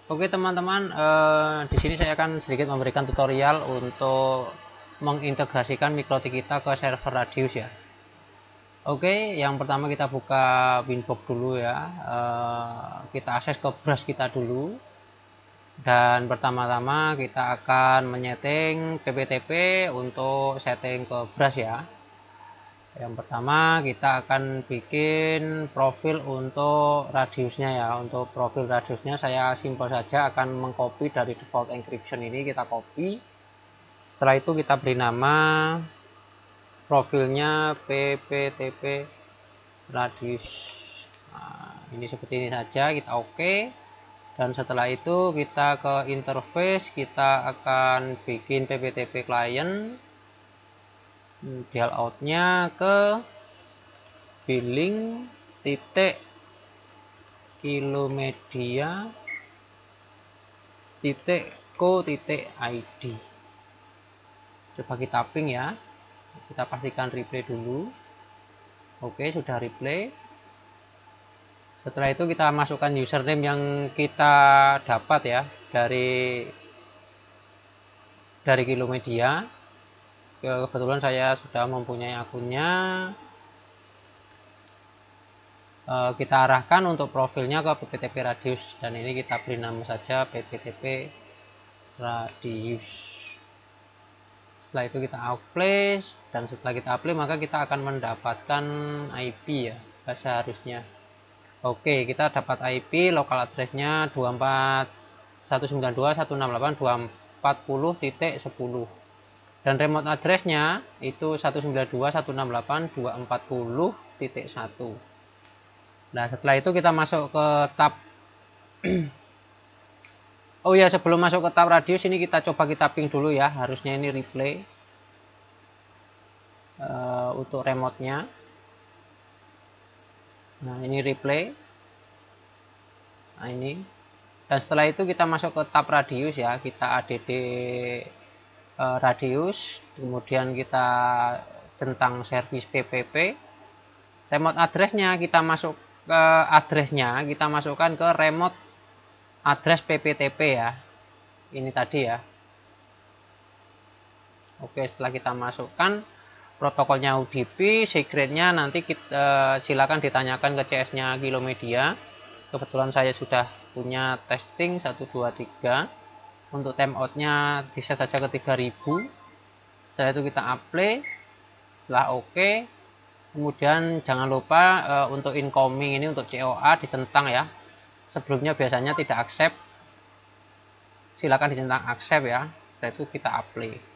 Oke teman-teman, di sini saya akan sedikit memberikan tutorial untuk mengintegrasikan MikroTik kita ke server Radius ya. Oke, yang pertama kita buka Winbox dulu ya. Kita akses ke brush kita dulu. Dan pertama-tama kita akan menyeting PPTP untuk setting ke brush ya. Yang pertama kita akan bikin profil untuk radiusnya ya. Untuk profil radiusnya saya simpel saja akan mengcopy dari default encryption ini, kita copy. Setelah itu kita beri nama profilnya pptp radius. Nah, ini seperti ini saja, kita oke. Dan setelah itu kita ke interface, kita akan bikin pptp client, dial outnya ke billing titik kilomedia titik co titik id. Coba kita ping ya, kita pastikan replay dulu. Oke, sudah replay. Setelah itu kita masukkan username yang kita dapat ya dari Kilomedia. Kebetulan saya sudah mempunyai akunnya. Kita arahkan untuk profilnya ke pptp radius, dan ini kita beri nama saja pptp radius. Setelah itu kita apply, dan setelah kita apply maka kita akan mendapatkan IP ya seharusnya. Oke, kita dapat IP lokal addressnya 24.192.168.240.10, dan remote addressnya itu 192.168.240.1. Nah, setelah itu kita masuk ke tab oh ya, sebelum masuk ke tab radius ini kita coba kita ping dulu ya, harusnya ini replay untuk remote-nya. Nah, ini replay. Nah, ini. Dan setelah itu kita masuk ke tab radius ya, kita add radius, kemudian kita centang service ppp. Remote addressnya kita masuk ke addressnya, kita masukkan ke remote address pptp ya, ini tadi ya. Oke, setelah kita masukkan protokolnya UDP, secretnya nanti kita silakan ditanyakan ke CS-nya Kilomedia. Kebetulan saya sudah punya testing 123. Untuk timeoutnya di set saja ke 3000. Setelah itu kita apply. Setelah oke, kemudian jangan lupa untuk incoming ini untuk COA dicentang ya. Sebelumnya biasanya tidak accept, silakan dicentang accept ya. Setelah itu kita apply.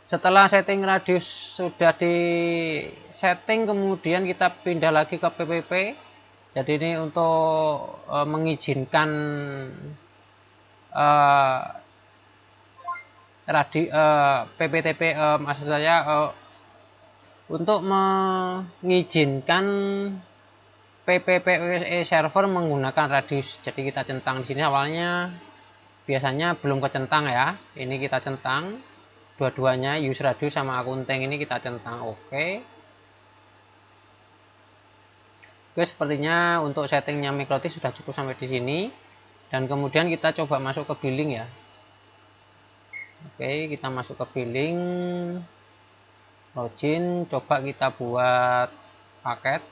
Setelah setting radius sudah di setting, kemudian kita pindah lagi ke PPP. Jadi ini untuk mengizinkan PPTP, maksud saya untuk mengizinkan PPPoE server menggunakan radius. Jadi kita centang di sini, awalnya biasanya belum kecentang ya. Ini kita centang dua-duanya, use radius sama akunting ini kita centang oke. Oke, sepertinya untuk settingnya MikroTik sudah cukup sampai di sini. Dan kemudian kita coba masuk ke billing ya. Oke, kita masuk ke billing, login, coba kita buat paket.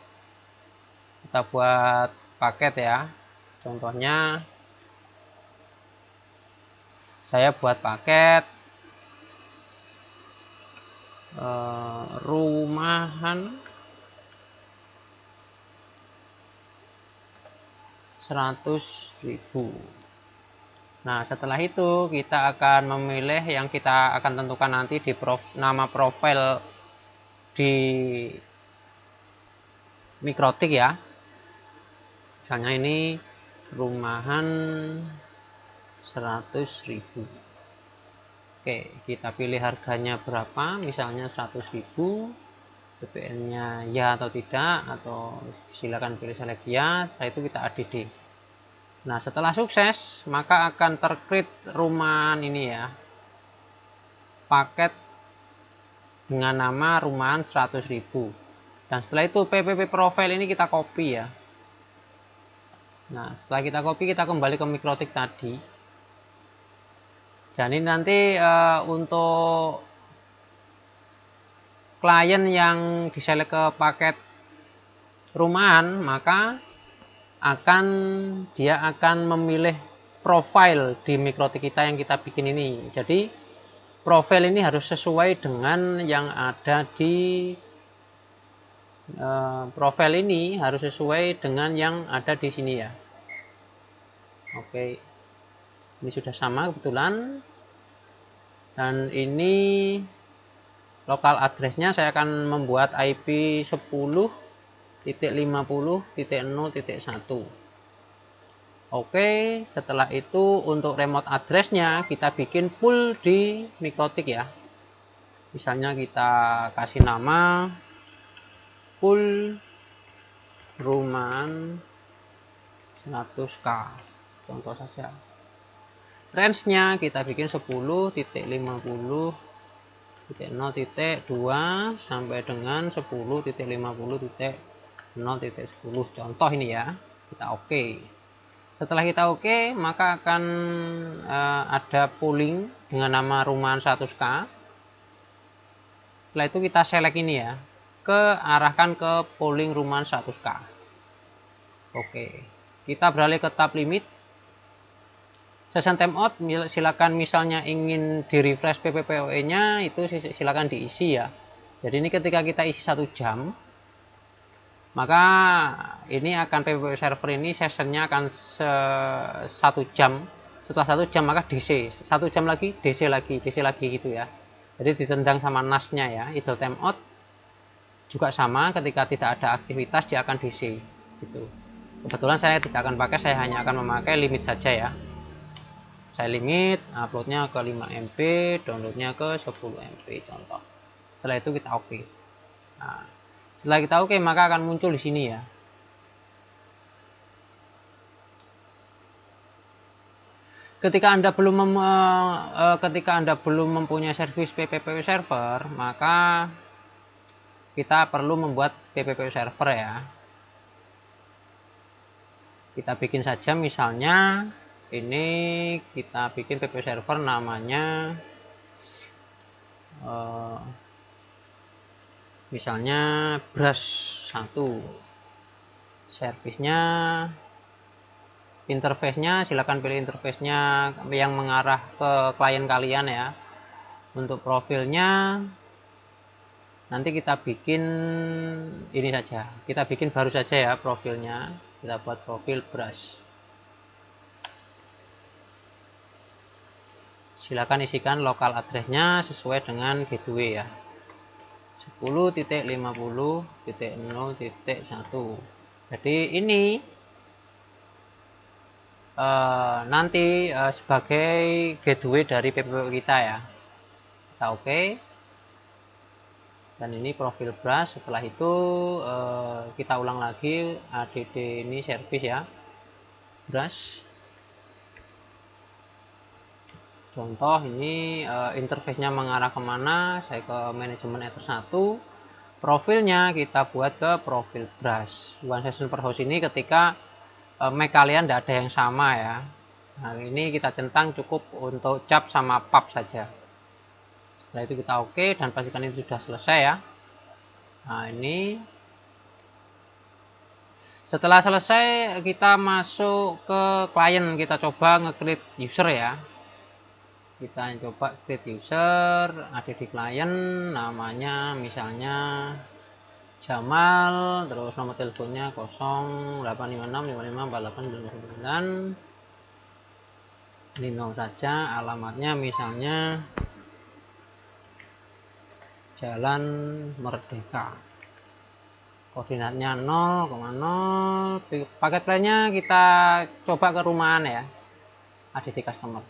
Kita buat paket ya. Contohnya saya buat paket rumahan 100.000. Nah, setelah itu kita akan memilih yang kita akan tentukan nanti di nama profil di MikroTik ya. Misalnya ini rumahan 100.000. Oke, kita pilih harganya berapa, misalnya 100.000. BPN-nya ya atau tidak, atau silakan pilih select ya. Setelah itu kita add. Nah, setelah sukses maka akan tercreate rumahan ini ya, paket dengan nama rumahan 100.000. Dan setelah itu PPP profile ini kita copy ya. Nah, setelah kita copy, kita kembali ke mikrotik tadi. Jadi nanti untuk klien yang diselect ke paket rumahan, maka dia akan memilih profil di mikrotik kita yang kita bikin ini. Jadi profil ini harus sesuai dengan yang ada di profil ini harus sesuai dengan yang ada di sini ya. Oke, ini sudah sama kebetulan, dan ini lokal addressnya saya akan membuat IP 10.50.0.1. Oke, setelah itu untuk remote addressnya kita bikin full di mikrotik ya. Misalnya kita kasih nama full rumahan 100k, contoh saja. Range-nya kita bikin 10.50.0.2 sampai dengan 10.50.0.10, contoh ini ya. Kita oke. Setelah kita oke, maka akan ada polling dengan nama rumahan 100k. Setelah itu kita select ini ya, arahkan ke polling rumahan 100k. Oke, kita beralih ke tab limit. Session timeout, silakan misalnya ingin di refresh PPPoE nya itu silakan diisi ya. Jadi ini ketika kita isi 1 jam, maka ini akan PPPoE server ini sessionnya akan 1 jam. Setelah 1 jam maka DC, 1 jam lagi DC lagi gitu ya. Jadi ditendang sama NAS-nya ya. Idle timeout juga sama, ketika tidak ada aktivitas dia akan DC gitu. Kebetulan saya tidak akan pakai, saya hanya akan memakai limit saja ya. Saya limit uploadnya ke 5 MB, downloadnya ke 10 MB contoh. Setelah itu kita oke. Nah, setelah kita oke, maka akan muncul di sini ya. Ketika Anda belum mempunyai service PPPoE server, maka kita perlu membuat PPPoE server ya. Kita bikin saja, misalnya ini kita bikin PPPoE server namanya misalnya brush 1. Servisnya, interface-nya silakan pilih interface-nya yang mengarah ke klien kalian ya. Untuk profilnya nanti kita bikin ini saja, kita bikin baru saja ya profilnya. Kita buat profil brush. Silakan isikan lokal address-nya sesuai dengan gateway ya. 10.50.0.1. Jadi ini nanti sebagai gateway dari PPPoE kita ya. Kita oke. Dan ini profil brush. Setelah itu kita ulang lagi add ini service ya, brush. Contoh ini interface-nya mengarah kemana, saya ke manajemen Ether 1. Profilnya kita buat ke profil brush. One session per host ini ketika Mac kalian tidak ada yang sama ya. Nah, ini kita centang cukup untuk cap sama pub saja. Setelah itu kita oke dan pastikan ini sudah selesai ya. Nah, ini setelah selesai kita masuk ke klien, kita coba nge-create user ya. Kita coba create user, ada di klien, namanya misalnya Jamal, terus nomor teleponnya 0856554899. Ini 0 saja, alamatnya misalnya Jalan Merdeka, koordinatnya 0,0. Paket plannya kita coba ke rumahan ya, ada di customer.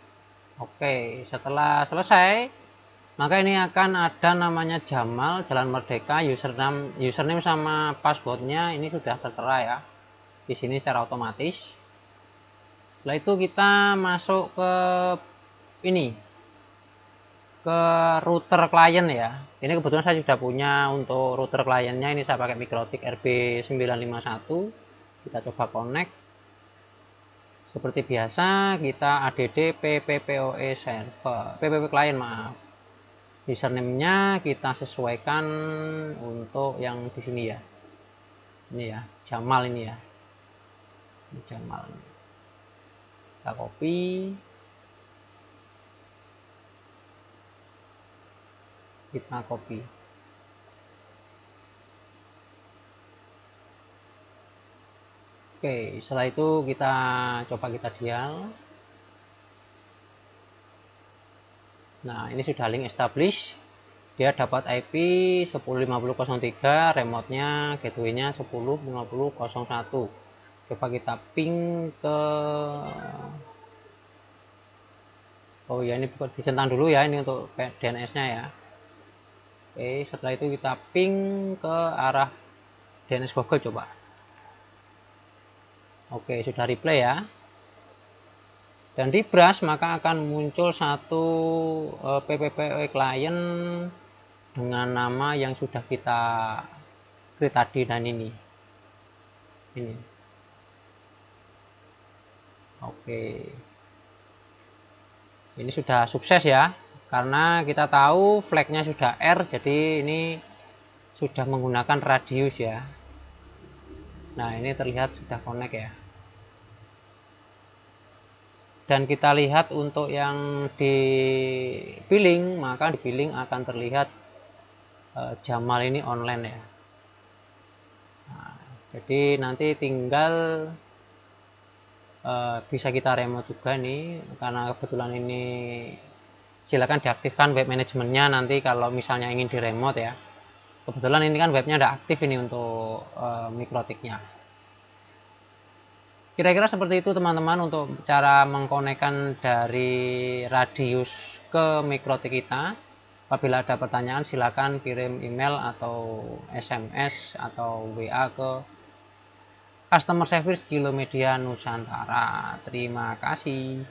Oke, setelah selesai maka ini akan ada namanya Jamal Jalan Merdeka, username sama passwordnya ini sudah tertera ya di sini secara otomatis. Setelah itu kita masuk ke ini, ke router klien ya. Ini kebetulan saya sudah punya untuk router kliennya, ini saya pakai Mikrotik RB951. Kita coba connect. Seperti biasa kita add pppoe server, ppp client maaf. Username-nya kita sesuaikan untuk yang di sini ya. Ini ya, Jamal ini ya. Ini Jamal. Kita copy. Kita copy. Oke, setelah itu kita coba kita dial. Nah, ini sudah link establish. Dia dapat IP 10.50.03, remote-nya, gateway-nya 10.50.01. Coba kita ping ke, oh ya, ini disentang dulu ya, ini untuk DNS-nya ya. Oke, setelah itu kita ping ke arah DNS Google coba. Oke, sudah replay ya. Dan di brush maka akan muncul satu PPPoE client dengan nama yang sudah kita create tadi, dan ini. Oke. Ini sudah sukses ya. Karena kita tahu flagnya sudah R, jadi ini sudah menggunakan radius ya. Nah, ini terlihat sudah connect ya. Dan kita lihat untuk yang di billing, maka di billing akan terlihat Jamal ini online ya. Nah, jadi nanti tinggal bisa kita remote juga nih, karena kebetulan ini silakan diaktifkan web manajemennya nanti kalau misalnya ingin di remote ya. Kebetulan ini kan webnya ada aktif ini untuk mikrotiknya. Kira-kira seperti itu teman-teman untuk cara mengkonekkan dari radius ke mikrotik kita. Apabila ada pertanyaan silakan kirim email atau SMS atau WA ke customer service Kilomedia Nusantara. Terima kasih.